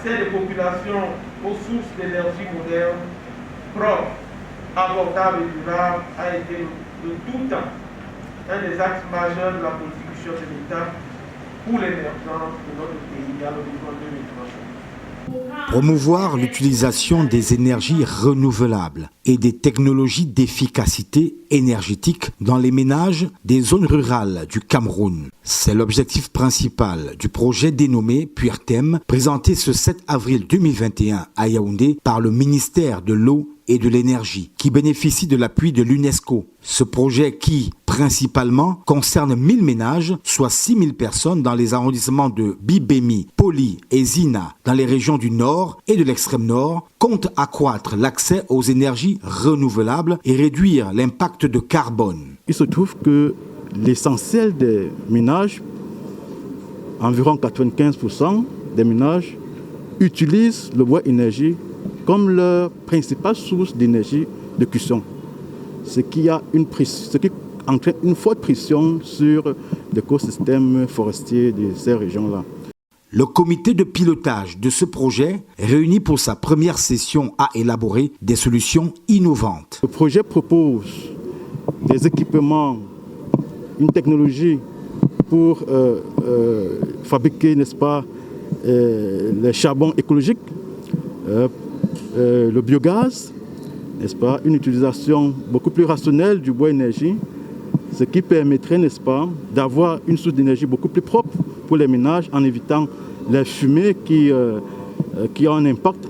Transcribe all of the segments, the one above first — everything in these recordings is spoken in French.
l'accès des populations aux sources d'énergie modernes, propres, abordables et durables a été de tout temps un des axes majeurs de la politique chef de l'État pour l'émergence de notre pays à l'horizon 2030. Promouvoir l'utilisation des énergies renouvelables et des technologies d'efficacité énergétique dans les ménages des zones rurales du Cameroun. C'est l'objectif principal du projet dénommé PureTem, présenté ce 7 avril 2021 à Yaoundé par le ministère de l'Eau et de l'Énergie, qui bénéficie de l'appui de l'UNESCO. Ce projet qui, principalement, concerne 1000 ménages, soit 6000 personnes dans les arrondissements de Bibémi, Poli et Zina, dans les régions du Nord et de l'extrême Nord, compte accroître l'accès aux énergies renouvelables et réduire l'impact de carbone. Il se trouve que l'essentiel des ménages, environ 95% des ménages, utilisent le bois énergie comme leur principale source d'énergie de cuisson. Ce qui entraîne une forte pression sur l'écosystème forestier de ces régions-là. Le comité de pilotage de ce projet, réuni pour sa première session, a élaboré des solutions innovantes. Le projet propose des équipements, une technologie pour fabriquer, n'est-ce pas, les charbons écologiques, le biogaz, n'est-ce pas, une utilisation beaucoup plus rationnelle du bois énergie, ce qui permettrait, n'est-ce pas, d'avoir une source d'énergie beaucoup plus propre pour les ménages en évitant les fumées qui ont un impact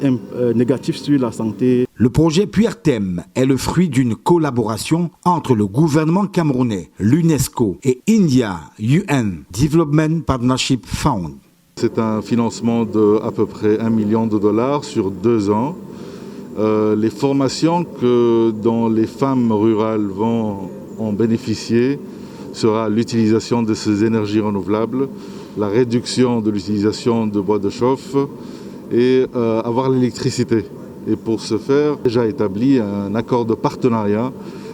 négatif sur la santé. Le projet PureTem est le fruit d'une collaboration entre le gouvernement camerounais, l'UNESCO et India UN Development Partnership Fund. C'est un financement de à peu près $1 million sur 2 ans. Les formations dont les femmes rurales vont en bénéficier sera l'utilisation de ces énergies renouvelables, la réduction de l'utilisation de bois de chauffe et avoir l'électricité. Et pour ce faire, déjà établi un accord de partenariat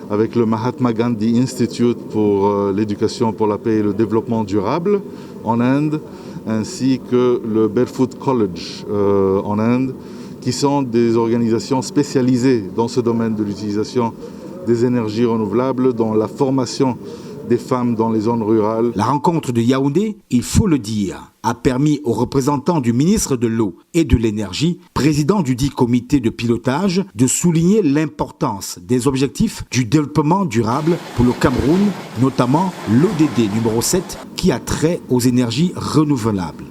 avec le Mahatma Gandhi Institute pour l'éducation pour la paix et le développement durable en Inde, ainsi que le Barefoot College en Inde, qui sont des organisations spécialisées dans ce domaine de l'utilisation des énergies renouvelables, dans la formation des femmes dans les zones rurales. La rencontre de Yaoundé, il faut le dire, a permis aux représentants du ministre de l'Eau et de l'Énergie, président du dit comité de pilotage, de souligner l'importance des objectifs du développement durable pour le Cameroun, notamment l'ODD numéro 7 qui a trait aux énergies renouvelables.